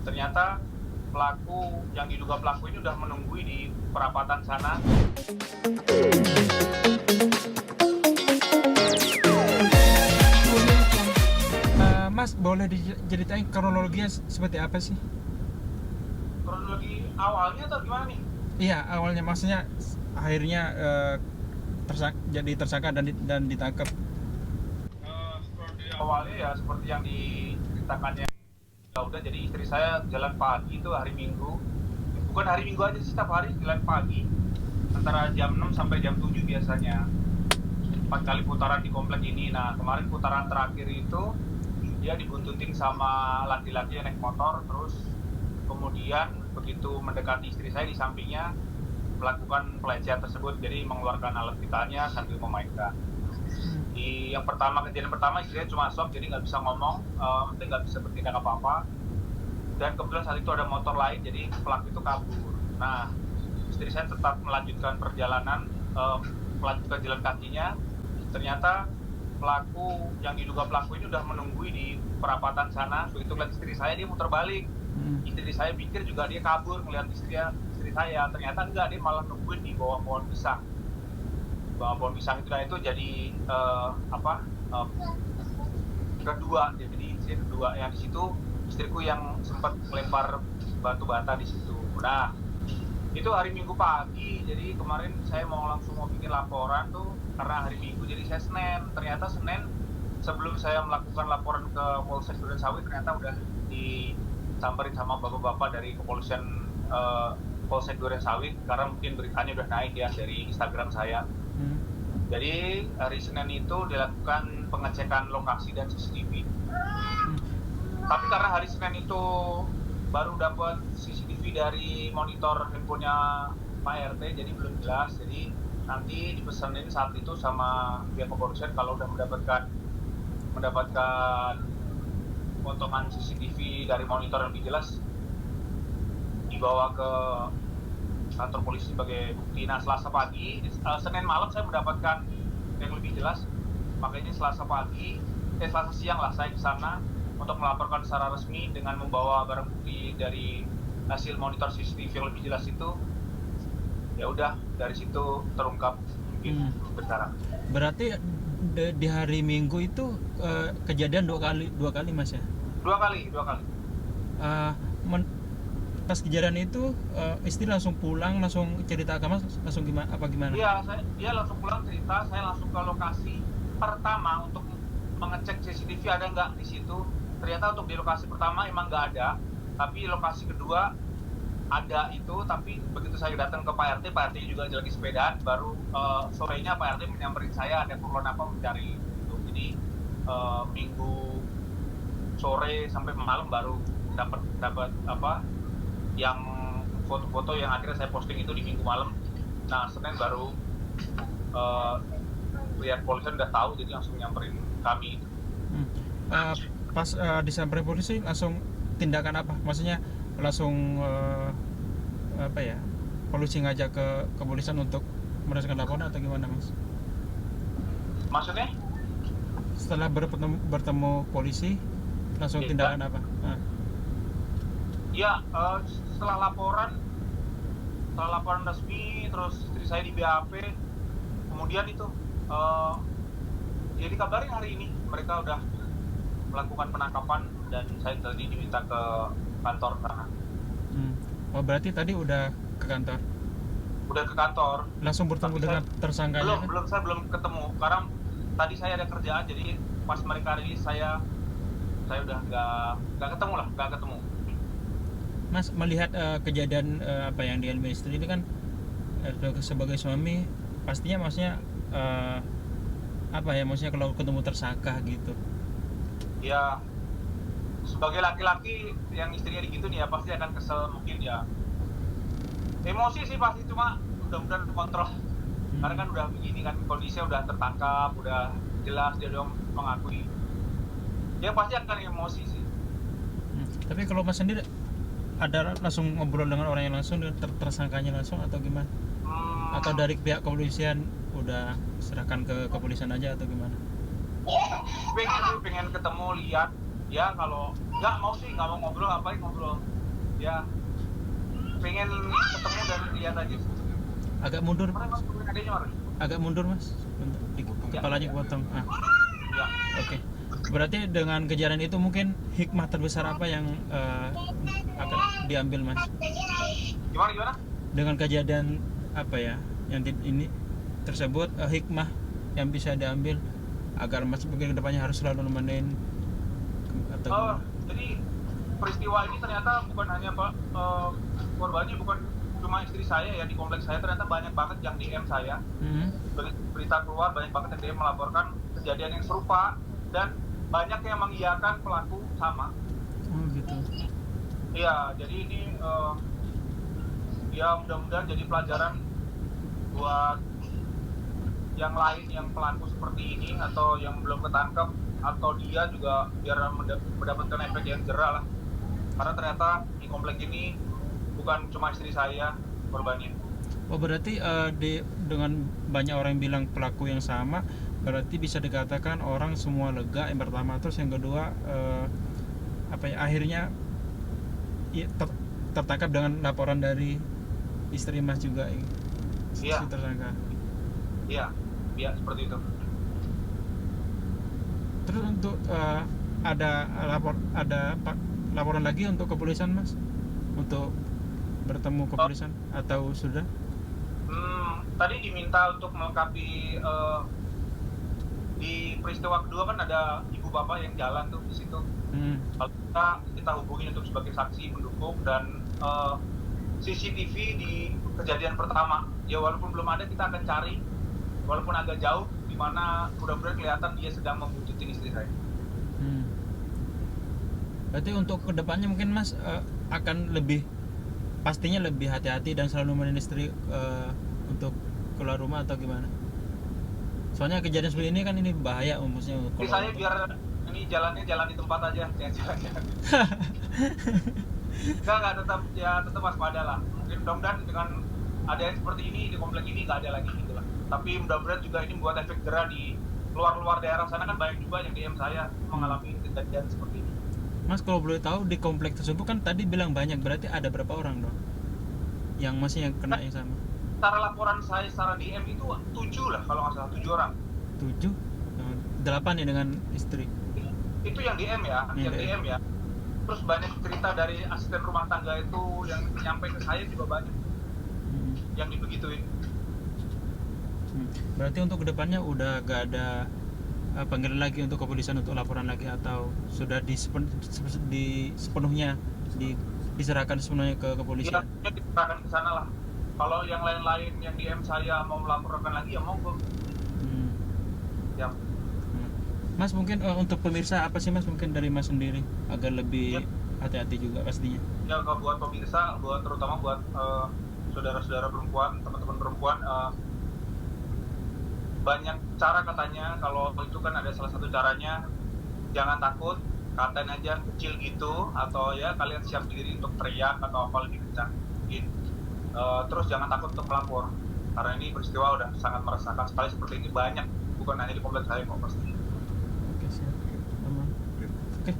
Ternyata yang diduga pelaku ini udah menunggui di perapatan sana. Mas, boleh diceritain kronologinya seperti apa sih? Kronologi awalnya atau gimana nih? Iya, awalnya maksudnya akhirnya jadi tersangka dan ditangkap. Kronologi awalnya ya seperti yang diceritakannya. Ya udah, jadi istri saya jalan pagi itu hari Minggu. Bukan hari Minggu aja sih, setiap hari jalan pagi antara jam 6 sampai jam 7 biasanya. 4 kali putaran di komplek ini. Nah, kemarin putaran terakhir itu dia dibuntutin sama laki-laki yang naik motor, terus kemudian begitu mendekati istri saya di sampingnya melakukan pelecehan tersebut, jadi mengeluarkan alat vitalnya sambil memainkan. Di kejadian pertama istri saya cuma shock, jadi nggak bisa ngomong, nggak bisa bertindak apa-apa, dan kebetulan saat itu ada motor lain, jadi pelaku itu kabur. Nah, istri saya tetap melanjutkan perjalanan, melanjutkan jalan kakinya. Ternyata yang diduga pelaku ini udah menunggui di perapatan sana. Begitu lihat istri saya, dia muter balik. Istri saya pikir juga dia kabur melihat istri saya, ternyata enggak, dia malah nungguin di bawah pohon pisang. Bawah pohon pisang itu jadi kedua, jadi istri kedua yang di situ, istriku yang sempat melempar batu bata di situ. Nah, itu hari Minggu pagi, jadi kemarin saya langsung bikin laporan tuh karena hari Minggu, jadi saya ternyata Senin sebelum saya melakukan laporan ke Polsek Durensawit, ternyata udah disamperin sama bapak-bapak dari kepolisian Polsek Durensawit, karena mungkin beritanya udah naik ya dari Instagram saya. Jadi hari Senin itu dilakukan pengecekan lokasi dan CCTV. Tapi karena hari Senin itu baru dapat CCTV dari monitor handphonenya Pak RT, jadi belum jelas. Jadi nanti dipesanin saat itu sama pihak kepolisian kalau udah mendapatkan potongan CCTV dari monitor yang lebih jelas, dibawa ke kantor polisi sebagai bukti. Nah, Senin malam saya mendapatkan yang lebih jelas, makanya Selasa siang lah saya ke sana untuk melaporkan secara resmi dengan membawa barang bukti dari hasil monitor CCTV yang lebih jelas itu. Ya udah, dari situ terungkap mungkin berdarah. Berarti di hari Minggu itu kejadian dua kali Mas ya? Dua kali. Pas kejadian itu istri langsung pulang, langsung cerita ke Mas, langsung gimana? Iya, dia langsung pulang cerita, saya langsung ke lokasi pertama untuk mengecek CCTV ada nggak di situ. Ternyata untuk di lokasi pertama emang nggak ada, tapi lokasi kedua ada itu. Tapi begitu saya datang ke Pak RT juga lagi sepedaan, baru sorenya Pak RT menyamperin saya, ada keperluan apa mencari itu. Jadi Minggu sore sampai malam baru dapat yang foto-foto yang akhirnya saya posting itu di Minggu malam. Nah, Senin baru lihat polisi udah tahu, jadi langsung nyamperin kami. Pas disamperin polisi langsung tindakan apa? Maksudnya langsung polisi ngajak ke kepolisian untuk merasakan laporan atau gimana, Mas? Maksudnya? Setelah bertemu polisi langsung tindakan apa? Ya, setelah laporan resmi, terus istri saya di BAP, kemudian itu ya dikabarin hari ini mereka udah melakukan penangkapan dan saya tadi diminta ke kantor sana. Oh, berarti tadi udah ke kantor? Udah ke kantor. Langsung bertemu dengan tersangkanya? Saya belum ketemu karena tadi saya ada kerjaan, jadi pas mereka rilis saya udah nggak ketemu. Mas melihat kejadian apa yang dialami istri ini kan, sebagai suami pastinya maksudnya maksudnya kalau ketemu tersangka gitu ya, sebagai laki-laki yang istrinya gitu nih ya pasti akan kesel, mungkin ya emosi sih pasti, cuma mudah-mudahan kontrol. Karena kan udah begini kan, kondisinya udah tertangkap, udah jelas dia udah mengakui, dia pasti akan emosi sih. Tapi kalau Mas sendiri ada langsung ngobrol dengan orang yang langsung, dengan tersangkanya langsung atau gimana? Atau dari pihak kepolisian udah serahkan ke kepolisian aja atau gimana? Pengen ketemu, lihat ya, kalau nggak mau sih, nggak mau ngobrol, ngapain ngobrol ya, pengen ketemu dan lihat aja. Agak mundur, Mana mas adanya Mar? agak mundur mas. Bentar, kepalanya kepotong. Ya. Oke. Berarti dengan kejadian itu mungkin hikmah terbesar apa yang akan diambil mas? Gimana? Dengan kejadian apa ya yang ini tersebut, hikmah yang bisa diambil agar mas mungkin kedepannya harus selalu nemenin atau gimana? Jadi peristiwa ini ternyata bukan hanya korbannya bukan cuma istri saya ya, di kompleks saya ternyata banyak banget yang DM saya. Berita keluar banyak banget yang DM melaporkan kejadian yang serupa dan banyak yang mengiyakan pelaku sama. Oh gitu. Iya, jadi ini ya mudah-mudahan jadi pelajaran buat yang lain yang pelaku seperti ini atau yang belum ketangkep, atau dia juga biar mendapatkan efek yang jerah lah. Karena ternyata di komplek ini bukan cuma istri saya korbannya. Oh berarti dengan banyak orang yang bilang pelaku yang sama, berarti bisa dikatakan orang semua lega yang pertama, terus yang kedua akhirnya tertangkap dengan laporan dari istri mas juga si tersangka. Iya seperti itu. Terus untuk ada laporan lagi untuk kepolisian mas, untuk bertemu kepolisian atau sudah? Tadi diminta untuk melengkapi di peristiwa kedua kan ada ibu bapak yang jalan tuh di situ. Kalau kita hubungi untuk sebagai saksi mendukung, dan CCTV di kejadian pertama ya walaupun belum ada kita akan cari walaupun agak jauh, di mana mudah-mudahan kelihatan dia sedang membuntutin istri saya. Berarti untuk kedepannya mungkin mas akan pastinya lebih hati-hati dan selalu nemenin istri untuk keluar rumah atau gimana? Soalnya kejadian seperti ini kan ini bahaya maksudnya. Jadi saya biar ini jalan di tempat aja, jangan jalan-jalan. Enggak tetap waspada lah. Mudah-mudahan dengan ada yang seperti ini di komplek ini nggak ada lagi gitu lah. Tapi mudah-mudahan juga ini membuat efek jerah di luar daerah sana, kan banyak juga yang DM saya mengalami kejadian seperti ini. Mas kalau boleh tahu di komplek tersebut kan tadi bilang banyak, berarti ada berapa orang dong yang masih yang kena yang sama? Secara laporan saya secara DM itu 7 lah kalau nggak salah, 7 orang. 7? 8 ya dengan istri? Itu yang DM ya, yang DM ya. Terus banyak cerita dari asisten rumah tangga itu yang nyampe ke saya juga banyak yang dibegituin. Berarti untuk kedepannya udah gak ada panggilan lagi untuk kepolisian untuk laporan lagi, atau sudah sepenuhnya diserahkan sepenuhnya ke kepolisian? Iya, diserahkan ke sana lah. Kalau yang lain-lain yang DM saya mau melaporkan lagi ya monggo. Ya. Mas mungkin untuk pemirsa apa sih mas mungkin dari mas sendiri agar lebih hati-hati juga pastinya? Ya kalau buat pemirsa, terutama buat saudara-saudara perempuan, teman-teman perempuan, banyak cara katanya. Kalau itu kan ada salah satu caranya, jangan takut, katain aja kecil gitu, atau ya kalian siap diri untuk teriak atau apa lebih kencang. Terus jangan takut untuk melapor, karena ini peristiwa udah sangat meresahkan sekali seperti ini, banyak, bukan hanya di kompleks saya kok pasti. Oke siap, aman. Oke.